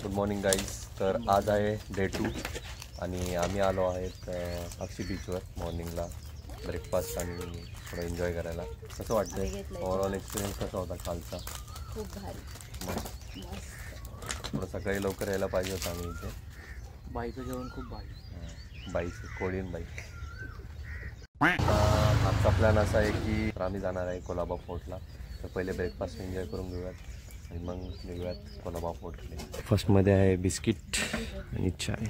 Good morning guys. तर आज आहे डे 2 आणि आम्ही आलो आहेत अक्षी बीचवर मॉर्निंगला ब्रेकफास्ट आणि थोडं एन्जॉय करायला. कसं वाटतंय? ओव्हरऑल एक्सपिरियन्स कसा होता कालचा? खूप भारी. मस्त. थोडं सकाळी लवकर यायला पाहिजे होतं आम्ही इथे. बाईचं जेवण खूप भारी. बाईचं कोळीन बाई. आजचा प्लॅन असा आहे की आम्ही जाणार आहे कोलाबा फोर्टला. तर पहिले ब्रेकफास्ट एन्जॉय करून घेऊयात आणि मग निघूयात कोलाबा फोर्टकडे. फर्स्टमध्ये आहे बिस्किट आणि चाय.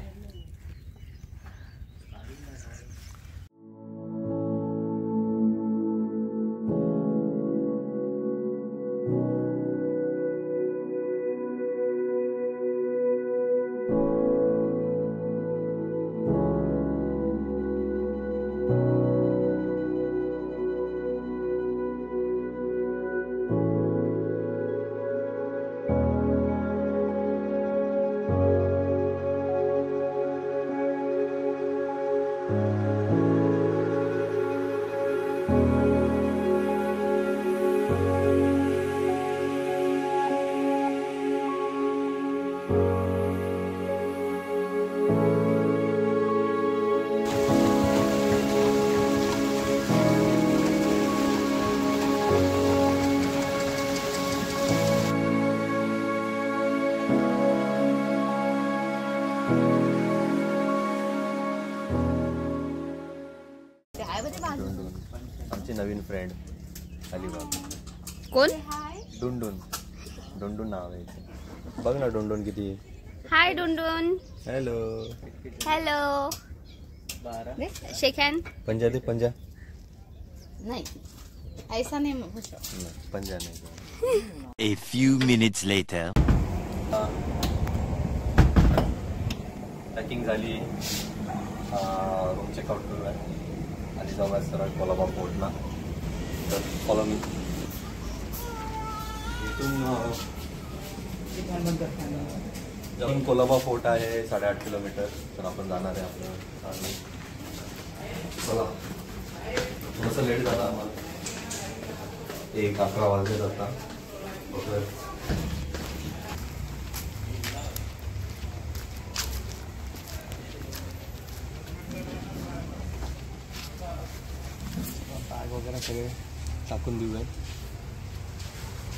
आमची नवीन फ्रेंड अलिबाग. कोण? डुंडून. डुंडून नाव आहे. बघ ना डुंडून किती. हाय डुंडून. हॅलो. हॅलो. शेक हँड. पंजा दे पंजा. नाही ऐसा नाही पंजा नाही. A few minutes later. Packing झाली. रूम चेकआउट करूया आणि जाऊया सरळ कोलाबा फोर्टला. तर फॉलो मी. इथून कोलाबा फोर्ट आहे 8.5 किलोमीटर. तर आपण जाणार आहे आपलं. चला थोडंसं लेट झालं आम्हाला. 11 वाजले आता. बॅग वगैरे सगळे टाकून देऊयात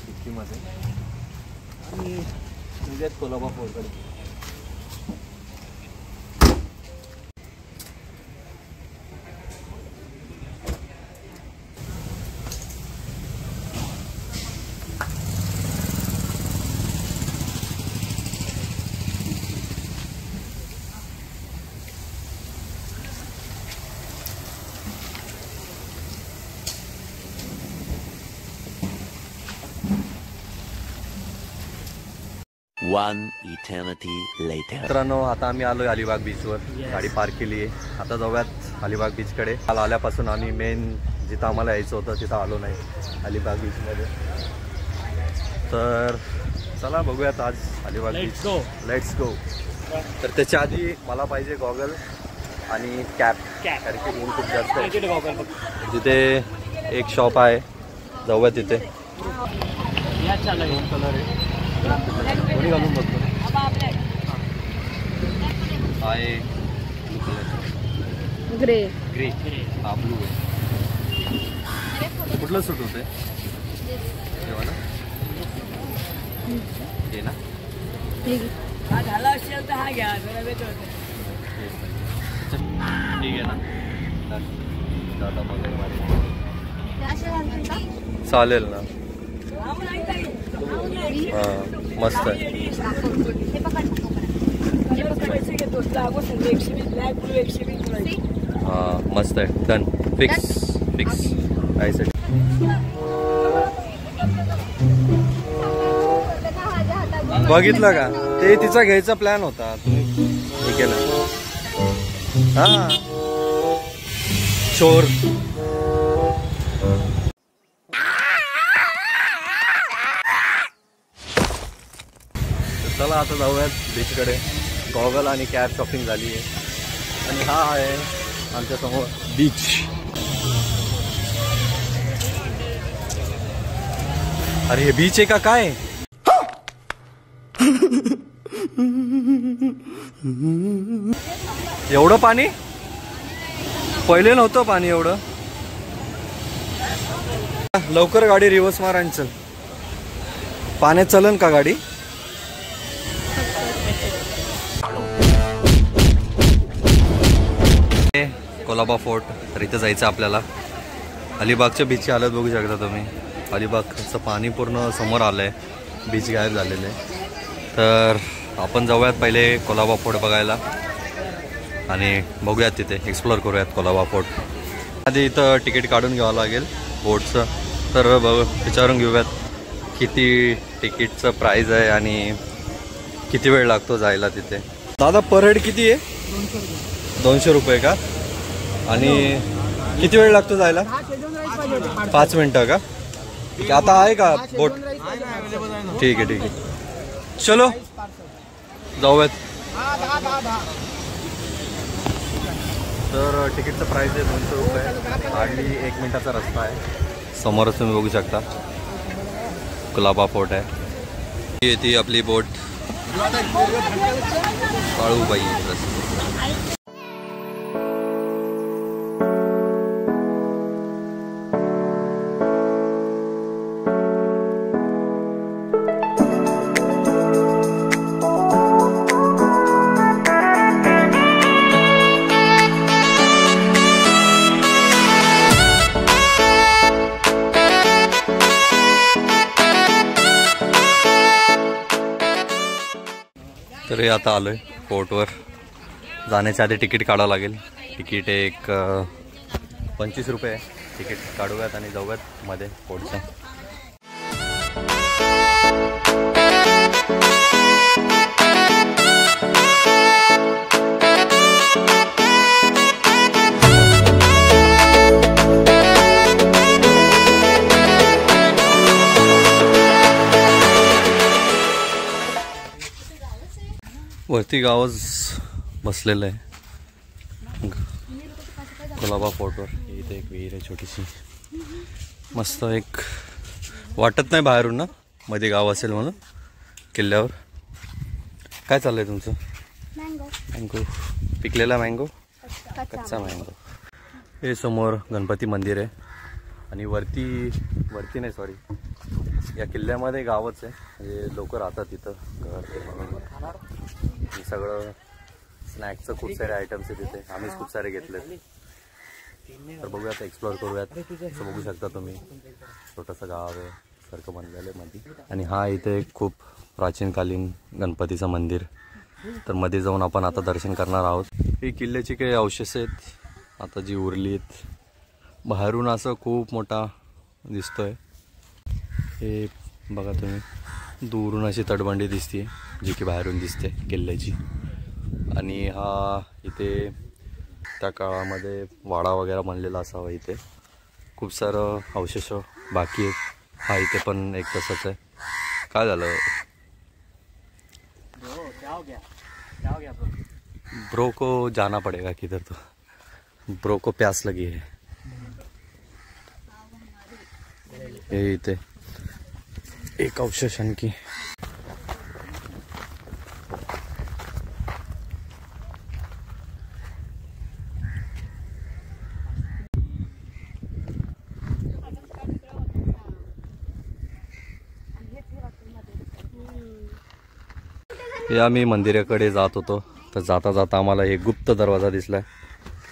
डिक्कीमध्ये आणि निघूयात कोलाबा फोर्टकडे. One eternity later. मित्रांनो आता आम्ही आलोय अलिबाग बीचवर. गाडी पार्क केली आहे. आता जाऊयात अलिबाग बीचकडे. काल आल्यापासून आम्ही मेन जिथं आम्हाला यायचं होतं तिथं आलो नाही, अलिबाग बीचमध्ये. तर चला बघूयात आज अलिबाग बीच. Let's go. तर त्याच्या आधी मला पाहिजे गॉगल आणि कॅप, कारण की ऊन खूप जास्त आहे. तिथे एक शॉप आहे, जाऊया तिथे. दोन कलर आहे, कोणी घालून बघतो. आहे ब्लू कलर. ग्रे. ग्रे. हा ब्लू आहे. कुठलं सूट होते तेव्हा ना? हे ना झाला असेल तर हा घ्या. ठीक आहे ना. आता मग चालेल ना. हां मस्त आहे. हां मस्त आहे. डन. फिक्स फिक्स आहे. बघितलं का? ते तिचा घ्यायचा प्लॅन होता, तुम्ही हे केलं. हां चोर. चला आता जाऊयात बीचकडे. गॉगल आणि कॅब शॉपिंग झाली आहे आणि हा आहे आमच्या समोर बीच. अरे हे बीच आहे का काय? एवढं पाणी पहिले नव्हतं पाणी एवढं. लवकर गाडी रिवर्स मार आणि चल. पाण्यात चलन का गाडी? कोलाबा फोर्ट. तर इथं जायचं आपल्याला. अलिबागच्या बीचची हालत बघू शकता तुम्ही. अलिबागचं पाणी पूर्ण समोर आलंय, बीच गायब झालेलं आहे. तर आपण जाऊयात पहिले कोलाबा फोर्ट बघायला आणि बघूयात तिथे एक्सप्लोअर करूयात कोलाबा फोर्ट. आधी इथं तिकीट काढून घ्यावं लागेल बोटचं. तर विचारून घेऊयात किती तिकीटचं प्राईज आहे आणि किती वेळ लागतो जायला तिथे. दादा पर हेड किती आहे? 200 रुपये का? आणि किती वेळ लागतो जायला? 5 मिनटं का? ठीक आहे. आता आहे का बोट? ठीक आहे ठीक आहे, चलो जाऊयात. तर तिकीटचं प्राईस आहे 200 रुपये. हार्डली 1 मिनिटाचा रस्ता आहे. समोरच तुम्ही बघू शकता कोलाबा फोर्ट आहे. येते आपली बोट काळूबाई. तर आता आलोय फोर्टवर. जाण्याच्या आधी तिकीट काढावं लागेल. तिकीट एक 25 रुपये आहे. तिकीट काढूयात आणि जाऊयात मध्ये फोर्टच्या. वरती गावच बसलेलं आहे कोलाबा फोर्टवर. इथे एक विहीर आहे छोटीशी, मस्त. एक वाटत नाही बाहेरून ना मध्ये गाव असेल म्हणून किल्ल्यावर. काय चाललंय तुमचं? मँगो. पिकलेला मँगो? कच्चा मँगो. हे समोर गणपती मंदिर आहे आणि वरती नाही सॉरी, या किल्ल्यामध्ये गावच आहे. म्हणजे लोक राहतात तिथं घर. सगळं स्नॅक्सचं खूप सारे आयटम्स आहे तिथे. आम्हीच खूप सारे घेतले. तर बघूयात, एक्सप्लोअर करूयात. असं बघू शकता तुम्ही छोटंसं गाव आहे सारखं बनलेलं आहे मध्ये. आणि हा इथे एक खूप प्राचीनकालीन गणपतीचं मंदिर. तर मध्ये जाऊन आपण आता दर्शन करणार आहोत. ही किल्ल्याची काही अवशेष आहेत आता जी उरली आहेत. बाहेरून असं खूप मोठा दिसतोय. हे बघा तुम्ही, दूरून अशी तटबंदी दिसते जी की बाहेरून दिसते किल्ल्याची. आणि हा इथे त्या काळामध्ये वाडा वगैरे बनलेला असावा. इथे खूप सारं अवशेष बाकी आहेत. हा इथे पण एक तसंच आहे. काय झालं ब्रो को जाना पडेगा किधर, तो ब्रो को प्यास लगी है. हे इथे एक अवशेष आणखी. या मी मंदिराकडे जात होतो. तर जाता जाता आम्हाला एक गुप्त दरवाजा दिसलाय.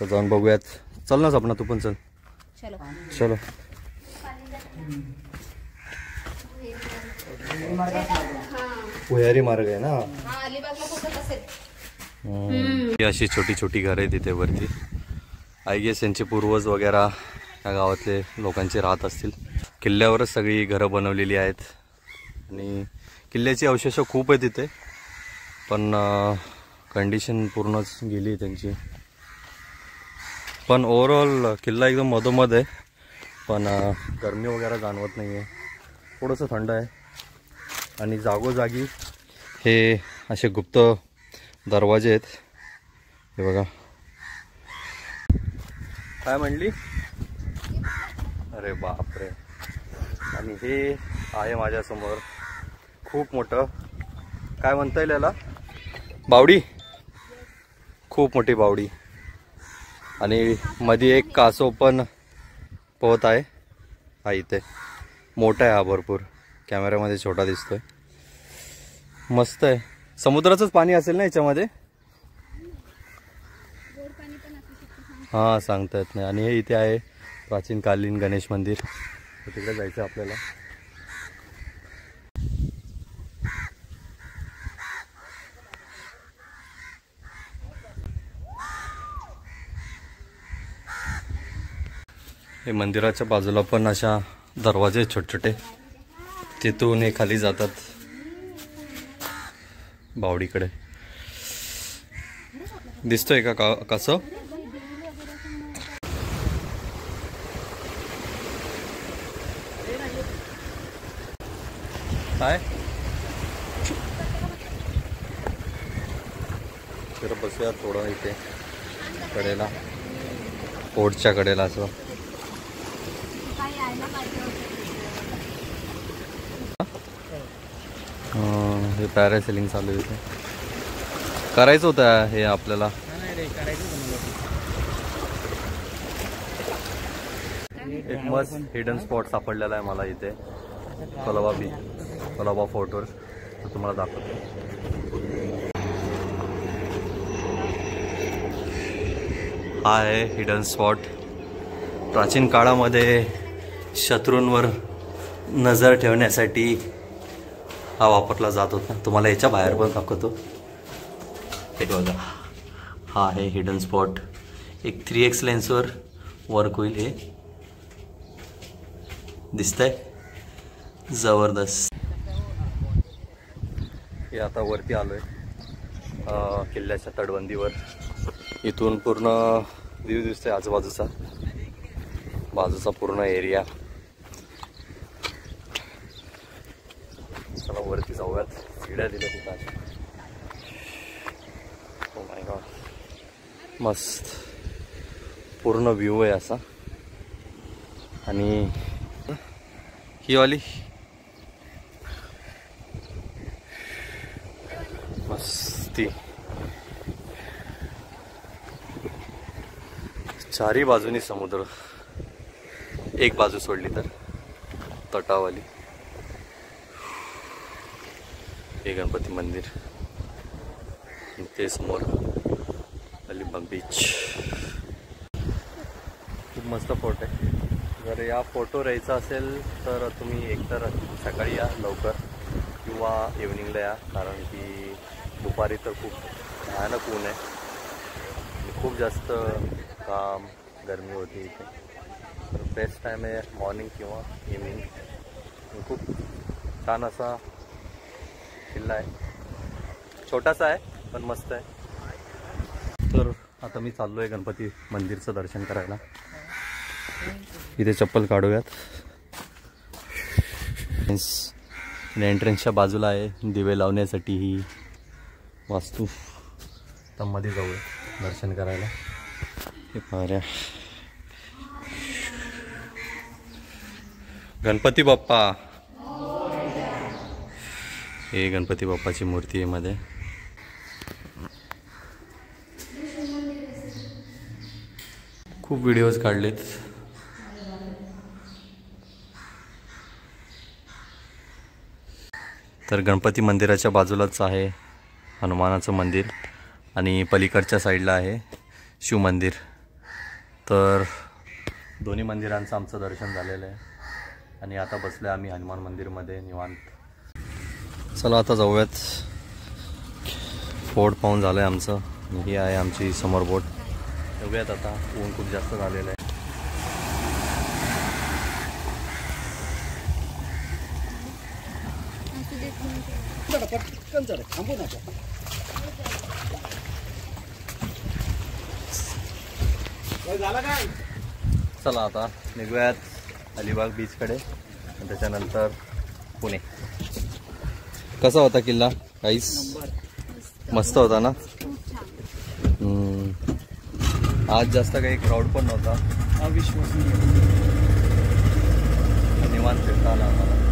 तर जाऊन बघूयात. चल ना सपना, तू पण चल. चलो. भुयारी मार्ग आहे ना. अशी छोटी छोटी घरं आहे तिथे वरती. आय गेस यांचे पूर्वज वगैरे या गावातले लोकांचे राहत असतील. किल्ल्यावरच सगळी घरं बनवलेली आहेत. आणि किल्ल्याची अवशेष खूप आहे तिथे, पण कंडिशन पूर्णच गेली त्यांची. पण ओव्हरऑल किल्ला एकदम मधोमध आहे. पण गरमी वगैरे जाणवत नाही आहे. थोडंसं थंड आहे. आणि जागोजागी हे असे गुप्त दरवाजे आहेत. हे बघा. काय म्हणली? अरे बापरे. आणि हे आहे माझ्यासमोर खूप मोठं काय म्हणता येईल याला, बावडी, खूप मोठी बावडी. आणि मध्ये एक कासव पण पोहत आहे. हा इथे मोठा आहे, हा भरपूर, कॅमेऱ्यामध्ये छोटा दिसतोय. मस्त आहे. समुद्राचंच पाणी असेल ना याच्यामध्ये. हां सांगता येत नाही. आणि हे इथे आहे प्राचीन कालीन गणेश मंदिर, तिकडे जायचं आपल्याला. हे मंदिराच्या बाजूला पण अशा दरवाजे छोटे छोटे, तिथून हे खाली जातात बावडीकडे. दिसतोय का कसं. काय तर बसूया थोडं इथे कडेला, पोटच्या कडेला असं. हे पॅरासेलिंग चालू आहे, इथे करायचं होतं हे आपल्याला. एक मस्त हिडन स्पॉट सापडलेला आहे मला इथे कोलाबा बीच, कोलाबा फोर्टवर, तर तुम्हाला दाखवतो. हा आहे हिडन स्पॉट. प्राचीन काळामध्ये शत्रूंवर नजर ठेवण्यासाठी हा वापरला जात होता. तुम्हाला याच्या बाहेर पण दाखवतो. हे बघा, हा आहे हिडन स्पॉट. एक 3x लेन्सवर वर्क होईल. हे दिसतंय जबरदस्त. हे आता वरती आलोय किल्ल्याच्या तटबंदीवर. इथून पूर्ण व्ह्यू दिसतोय आजूबाजूचा, बाजूचा पूर्ण एरिया. चला वरती जाऊयात. शिड्या दिल्या तिथं. ओ माय गॉड, मस्त पूर्ण व्ह्यू आहे असा. आणि ही वाली मस्ती. चारी बाजूनी समुद्र, एक बाजू सोडली तर तटावाली. हे गणपती मंदिर, ते समोर अलिबाग बीच. खूप मस्त फोटो आहे. जर या फोटो राहायचा असेल तर तुम्ही एकतर सकाळी या लवकर किंवा इव्हनिंगला या, कारण की दुपारी तर खूप भयानक ऊन आहे. खूप जास्त काम गरमी होती इथे. तर बेस्ट टाईम आहे मॉर्निंग किंवा इव्हनिंग. खूप छान असा किल्ला आहे, छोटासा आहे पण मस्त आहे. तर आता मी चाललो आहे गणपती मंदिरचं दर्शन करायला. इथे चप्पल काढूयात. एंट्रन्सच्या बाजूला आहे दिवे लावण्यासाठी ही वास्तू. तर मध्ये जाऊया दर्शन करायला. हे पाहूया गणपती बाप्पा. हे गणपती बाप्पाची मूर्ती आहे मध्ये. खूप व्हिडिओज काढलेत. तर गणपती मंदिराच्या बाजूलाच आहे हनुमानाचं मंदिर आणि पलीकडच्या साईडला आहे शिव मंदिर. तर दोन्ही मंदिरांचं आमचं दर्शन झालेलं आहे आणि आता बसलो आम्ही हनुमान मंदिरमध्ये निवांत. चला आता जाऊयात. फोर्ट पाहून झालं आहे आमचं. ही आहे आमची समोर बोट. जाऊयात आता, ऊन खूप जास्त झालेलं आहे. चला आता निघूयात अलिबाग बीचकडे आणि त्याच्यानंतर पुणे. कसा होता किल्ला काहीच? मस्त होता ना. आज जास्त काही क्राऊड पण नव्हता. निवांत फिरता आला आम्हाला.